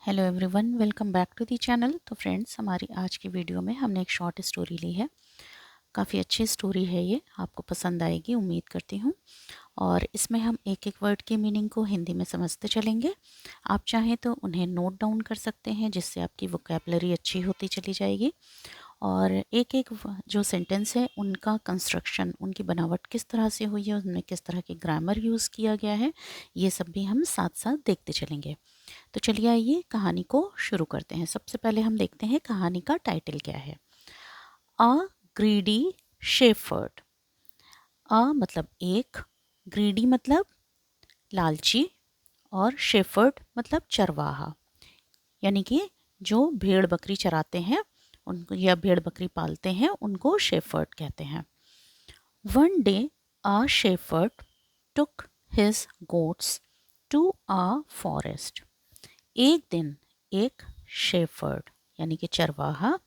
Hello everyone, welcome back to the channel. तो friends, हमारी आज की वीडियो में हमने एक शॉर्ट स्टोरी ली है। काफ़ी अच्छी स्टोरी है, ये आपको पसंद आएगी उम्मीद करती हूँ। और इसमें हम एक एक वर्ड की मीनिंग को हिंदी में समझते चलेंगे। आप चाहें तो उन्हें नोट डाउन कर सकते हैं, जिससे आपकी वोकैबलरी अच्छी होती चली जाएगी। और एक एक जो सेंटेंस है उनका कंस्ट्रक्शन, उनकी बनावट किस तरह से हुई है, उनमें किस तरह की ग्रामर यूज़ किया गया है, ये सब भी हम साथ साथ देखते चलेंगे। तो चलिए आइए कहानी को शुरू करते हैं। सबसे पहले हम देखते हैं कहानी का टाइटल क्या है। A greedy shepherd. अ मतलब एक, ग्रीडी मतलब लालची, और शेफर्ड मतलब चरवाहा, यानी कि जो भेड़ बकरी चराते हैं उनको, या भेड़ बकरी पालते हैं, उनको शेफर्ड कहते हैं। One day a shepherd took his goats to a forest. एक दिन एक शेफर्ड यानी कि चरवाहा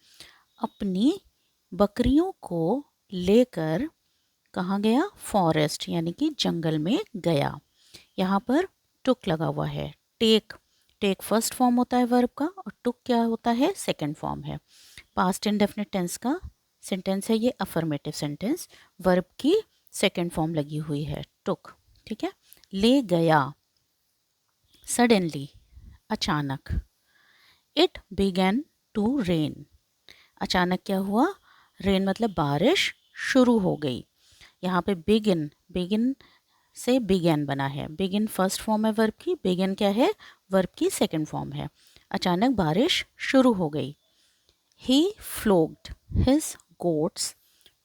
अपनी बकरियों को लेकर कहाँ गया? फॉरेस्ट यानी कि जंगल में गया। यहाँ पर टुक लगा हुआ है। टेक, टेक फर्स्ट फॉर्म होता है वर्ब का, और टुक क्या होता है? सेकंड फॉर्म है। पास्ट इंडेफिनिट टेंस का सेंटेंस है ये, अफर्मेटिव सेंटेंस। वर्ब की सेकंड फॉर्म लगी हुई है, टुक। ठीक है। ले गया, सडनली, अचानक। It began to rain. अचानक क्या हुआ? रेन मतलब बारिश शुरू हो गई। यहाँ पे बिगिन, बिगिन से बिगन बना है। बिगिन फर्स्ट फॉर्म है वर्ब की, बिगन क्या है? वर्ब की सेकंड फॉर्म है। अचानक बारिश शुरू हो गई। ही फ्लोग्ड हिज गोट्स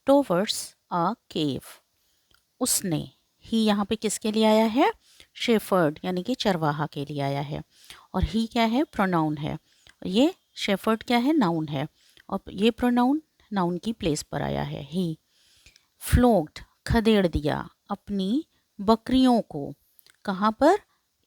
टोवर्ड्स अ केव। उसने, ही यहाँ पे किसके लिए आया है? शेफर्ड यानी कि चरवाहा के लिए आया है। और ही क्या है? प्रोनाउन है। ये शेफर्ड क्या है? नाउन है। और ये प्रोनाउन नाउन की प्लेस पर आया है। ही फ्लोग्ड, खदेड़ दिया अपनी बकरियों को। कहाँ पर?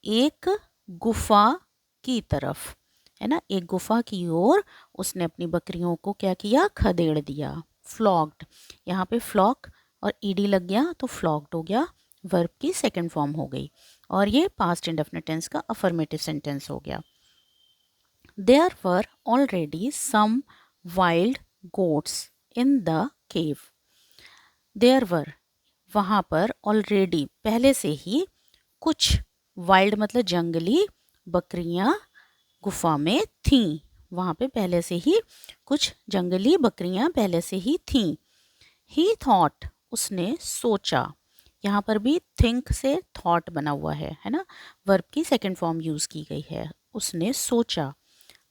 एक गुफा की तरफ, है ना। एक गुफा की ओर उसने अपनी बकरियों को क्या किया? खदेड़ दिया। फ्लॉग्ड, यहाँ पे फ्लॉक और ईडी लग गया तो फ्लॉग्ड हो गया, वर्ब की सेकंड फॉर्म हो गई। और ये पास्ट इंडेफिनिट टेंस का अफर्मेटिव सेंटेंस हो गया। There were already some wild goats in the cave. There were, वहाँ पर, already पहले से ही, कुछ, वाइल्ड मतलब जंगली, बकरियां गुफा में थीं। वहाँ पे पहले से ही कुछ जंगली बकरियां पहले से ही थीं। He thought, उसने सोचा। यहाँ पर भी थिंक से थॉट बना हुआ है ना। वर्ब की सेकंड फॉर्म यूज की गई है। उसने सोचा।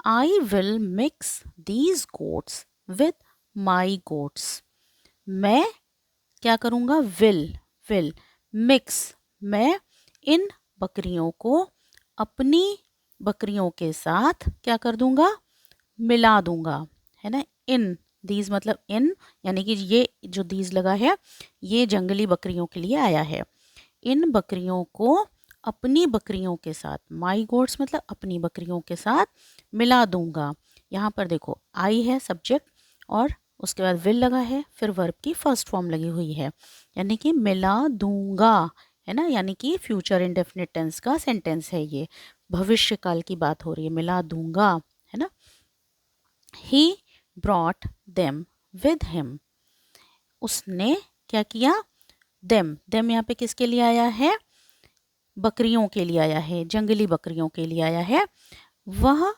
I will mix these goats with my goats. मैं क्या करूँगा? will mix, मैं इन बकरियों को अपनी बकरियों के साथ क्या कर दूंगा? मिला दूंगा, है ना। इन, दीज मतलब इन, यानी कि ये जो दीज लगा है ये जंगली बकरियों के लिए आया है। इन बकरियों को अपनी बकरियों के साथ, माई गोट्स मतलब अपनी बकरियों के साथ मिला दूंगा। यहाँ पर देखो, आई है सब्जेक्ट और उसके बाद विल लगा है, फिर वर्ब की फर्स्ट फॉर्म लगी हुई है, यानी कि मिला दूंगा, है ना। यानी कि फ्यूचर इंडेफिनिट टेंस का सेंटेंस है ये, भविष्य काल की बात हो रही है, मिला दूंगा, है ना। He brought them with him. उसने क्या किया? देम, देम यहाँ पे किसके लिए आया है? बकरियों के लिए आया है, जंगली बकरियों के लिए आया है। वह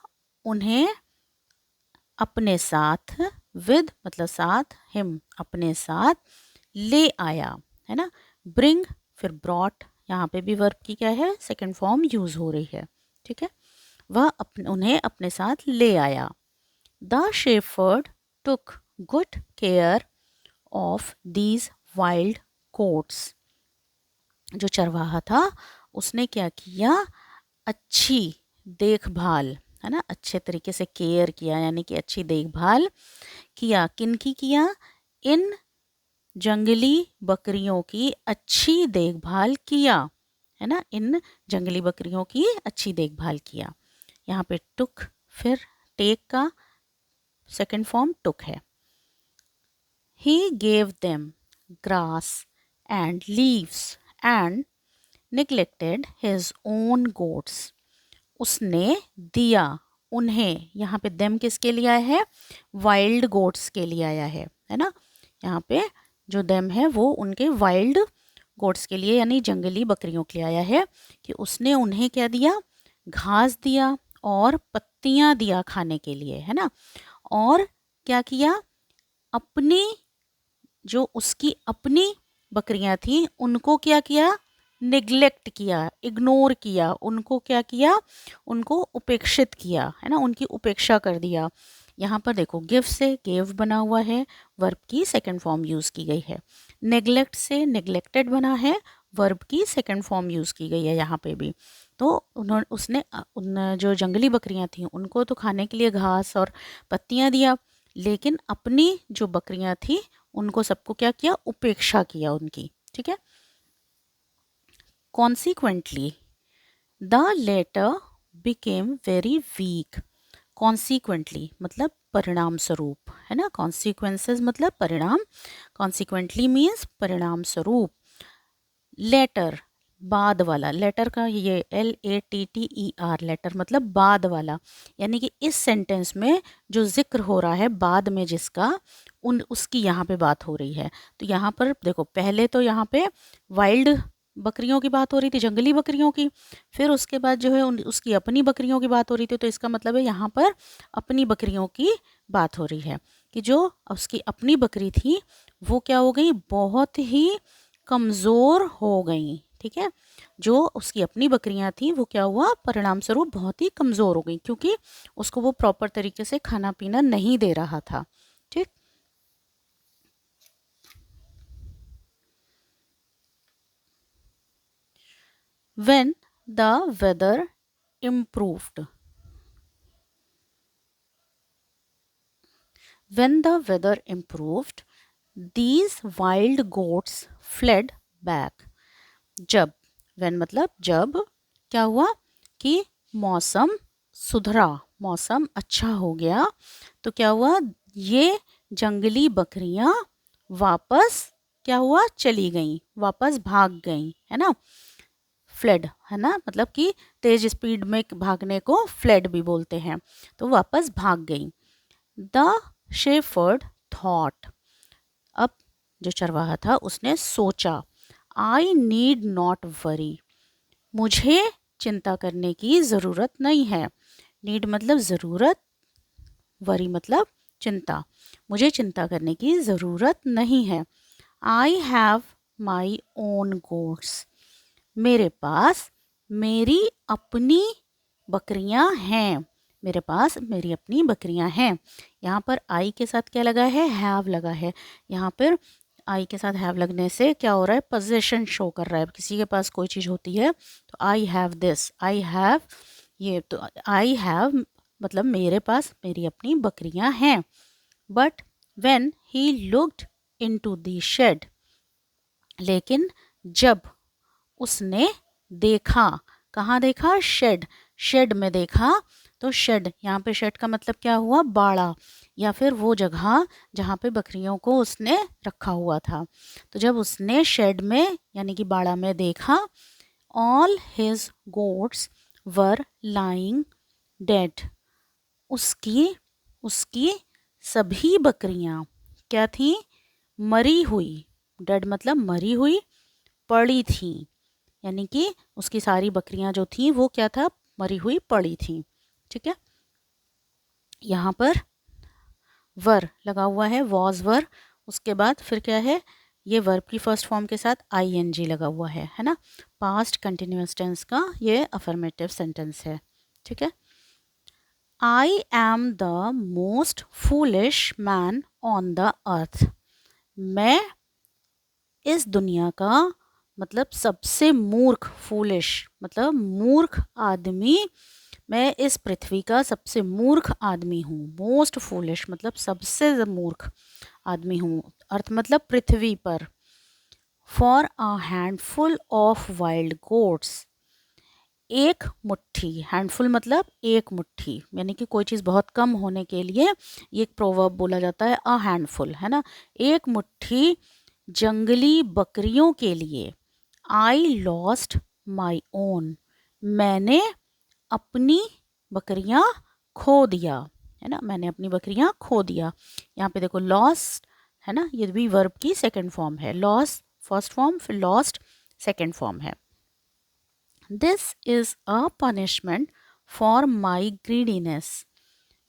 उन्हें अपने साथ, विद मतलब साथ, हिम अपने साथ, ले आया, है ना। ब्रिंग फिर ब्रॉट, यहाँ पे भी वर्ब की क्या है? सेकंड फॉर्म यूज हो रही है। ठीक है। वह उन्हें अपने साथ ले आया। The shepherd took good care of these wild goats. जो चरवाहा था उसने क्या किया? अच्छी देखभाल, है ना, अच्छे तरीके से केयर किया, यानी कि अच्छी देखभाल किया। किनकी किया? इन जंगली बकरियों की अच्छी देखभाल किया, है ना। इन जंगली बकरियों की अच्छी देखभाल किया। यहाँ पे टुक फिर टेक का सेकंड फॉर्म टुक है। He gave them grass and leaves and neglected his own goats. उसने दिया उन्हें, यहाँ पे देम किसके लिए आया है, वाइल्ड गोट्स के लिए आया है ना। यहाँ पे जो देम है वो उनके वाइल्ड गोट्स के लिए यानी जंगली बकरियों के लिए आया है कि उसने उन्हें क्या दिया, घास दिया और पत्तियां दिया खाने के लिए, है ना। और क्या किया, अपनी जो उसकी अपनी बकरियां थी उनको क्या किया, निग्लेक्ट किया, इग्नोर किया, उनको क्या किया, उनको उपेक्षित किया, है ना, उनकी उपेक्षा कर दिया। यहाँ पर देखो गिव से गेव बना हुआ है, वर्ब की सेकंड फॉर्म यूज़ की गई है। नेग्लेक्ट से नेग्लेक्टेड बना है, वर्ब की सेकंड फॉर्म यूज़ की गई है यहाँ पे भी। तो उन्होंने उसने उन जो जंगली बकरियां थी उनको तो खाने के लिए घास और पत्तियां दिया, लेकिन अपनी जो बकरियां थी उनको सबको क्या किया, उपेक्षा किया उनकी, ठीक है। Consequently the letter became very weak. Consequently मतलब परिणाम स्वरूप, है ना, कॉन्सिक्वेंसेस मतलब परिणाम, कॉन्सिक्वेंटली मीन्स परिणाम स्वरूप। लेटर बाद वाला, लेटर का ये LATTER, लेटर मतलब बाद वाला, यानी कि इस सेंटेंस में जो जिक्र हो रहा है बाद में जिसका, उन उसकी यहाँ पे बात हो रही है। तो यहाँ पर देखो पहले तो यहाँ पे वाइल्ड बकरियों की बात हो रही थी, जंगली बकरियों की, फिर उसके बाद जो है उसकी अपनी बकरियों की बात हो रही थी। तो इसका मतलब है यहाँ पर अपनी बकरियों की बात हो रही है कि जो उसकी अपनी बकरी थी वो क्या हो गई, बहुत ही कमज़ोर हो गई, ठीक है। जो उसकी अपनी बकरियां थी वो क्या हुआ, परिणाम स्वरूप बहुत ही कमज़ोर हो गई, क्योंकि उसको वो प्रॉपर तरीके से खाना पीना नहीं दे रहा था, ठीक। When the weather improved, when the weather improved, these wild goats fled back। जब, when मतलब जब, क्या हुआ कि मौसम सुधरा, मौसम अच्छा हो गया, तो क्या हुआ, ये जंगली बकरियां वापस क्या हुआ, चली गईं, वापस भाग गईं, है ना। फ्लेड है ना, मतलब कि तेज स्पीड में भागने को फ्लेड भी बोलते हैं, तो वापस भाग गई। द शेफर्ड थॉट, अब जो चरवाहा था उसने सोचा, आई नीड नॉट वरी, मुझे चिंता करने की ज़रूरत नहीं है। नीड मतलब ज़रूरत, वरी मतलब चिंता, मुझे चिंता करने की ज़रूरत नहीं है। I have my own goats, मेरे पास मेरी अपनी बकरियां हैं, मेरे पास मेरी अपनी बकरियां हैं। यहाँ पर आई के साथ क्या लगा है, हैव लगा है। यहाँ पर आई के साथ हैव लगने से क्या हो रहा है, पोजीशन शो कर रहा है। किसी के पास कोई चीज़ होती है तो I have this, I have ये, तो आई हैव मतलब मेरे पास मेरी अपनी बकरियां हैं। But when he looked into the shed, लेकिन जब उसने देखा, कहाँ देखा, शेड, शेड में देखा। तो शेड, यहाँ पे शेड का मतलब क्या हुआ, बाड़ा, या फिर वो जगह जहाँ पे बकरियों को उसने रखा हुआ था। तो जब उसने शेड में यानी कि बाड़ा में देखा, all his goats were lying dead, उसकी उसकी सभी बकरियां क्या थी, मरी हुई, डेड मतलब मरी हुई, पड़ी थी, यानी कि उसकी सारी बकरियां जो थी वो क्या था, मरी हुई पड़ी थी, ठीक है। यहाँ पर वर लगा हुआ है, वॉज वर, उसके बाद फिर क्या है, ये वर्ब की फर्स्ट फॉर्म के साथ ING लगा हुआ है ना। पास्ट कंटिन्यूअस टेंस का ये अफर्मेटिव सेंटेंस है, ठीक है। I am the most foolish man on the earth, मैं इस दुनिया का मतलब सबसे मूर्ख, फूलिश मतलब मूर्ख आदमी, मैं इस पृथ्वी का सबसे मूर्ख आदमी हूँ। मोस्ट फूलिश मतलब सबसे मूर्ख आदमी हूँ, अर्थ मतलब पृथ्वी पर। For a handful of wild goats, एक मुट्ठी, हैंडफुल मतलब एक मुट्ठी, यानी कि कोई चीज़ बहुत कम होने के लिए ये एक प्रोवर्ब बोला जाता है, अ हैंडफुल, है ना। एक मुट्ठी जंगली बकरियों के लिए, आई लॉस्ट माई ओन, मैंने अपनी बकरियां खो दिया, है ना, मैंने अपनी बकरियां खो दिया। यहाँ पे देखो लॉस्ट, है ना, ये भी वर्ब की सेकंड फॉर्म है। लॉस फर्स्ट फॉर्म, फिर लॉस्ट सेकंड फॉर्म है। This is a punishment for my greediness.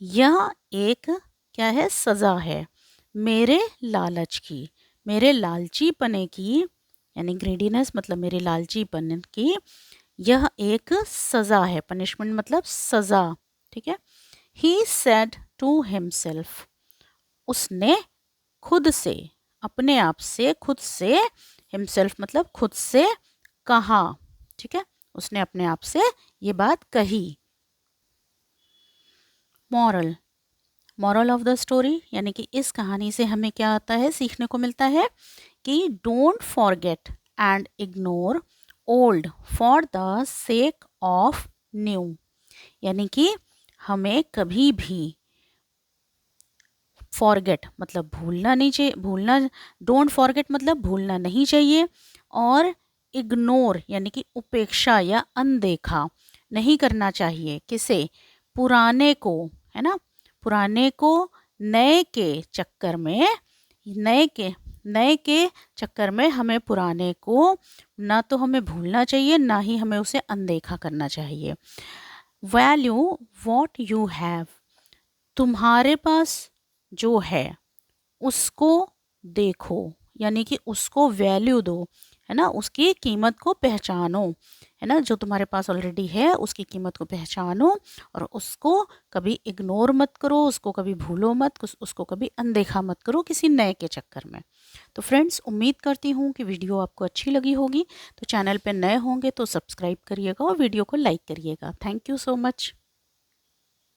यह एक क्या है, सज़ा है मेरे लालच की, मेरे लालची पने की, यानी ग्रीडीनेस मतलब मेरे लालची पने की। यह एक सज़ा है, पनिशमेंट मतलब सज़ा, ठीक है। ही सेड टू हिमसेल्फ, उसने खुद से, अपने आप से, खुद से, हिमसेल्फ मतलब खुद से कहा, ठीक है, उसने अपने आप से ये बात कही। Moral, moral of the story, यानी कि इस कहानी से हमें क्या आता है, सीखने को मिलता है कि don't forget and ignore old for the sake of new, यानी कि हमें कभी भी फॉरगेट मतलब भूलना नहीं चाहिए, भूलना, डोंट फॉरगेट मतलब भूलना नहीं चाहिए, और इग्नोर यानी कि उपेक्षा या अनदेखा नहीं करना चाहिए। किसे, पुराने को, है ना, पुराने को नए के चक्कर में, नए के चक्कर में हमें पुराने को ना तो हमें भूलना चाहिए, ना ही हमें उसे अनदेखा करना चाहिए। वैल्यू वॉट यू हैव, तुम्हारे पास जो है उसको देखो, यानी कि उसको वैल्यू दो, है ना, उसकी कीमत को पहचानो, है ना, जो तुम्हारे पास ऑलरेडी है उसकी कीमत को पहचानो, और उसको कभी इग्नोर मत करो, उसको कभी भूलो मत, उसको कभी अनदेखा मत करो किसी नए के चक्कर में। तो फ्रेंड्स, उम्मीद करती हूँ कि वीडियो आपको अच्छी लगी होगी। तो चैनल पे नए होंगे तो सब्सक्राइब करिएगा और वीडियो को लाइक करिएगा। Thank you so much.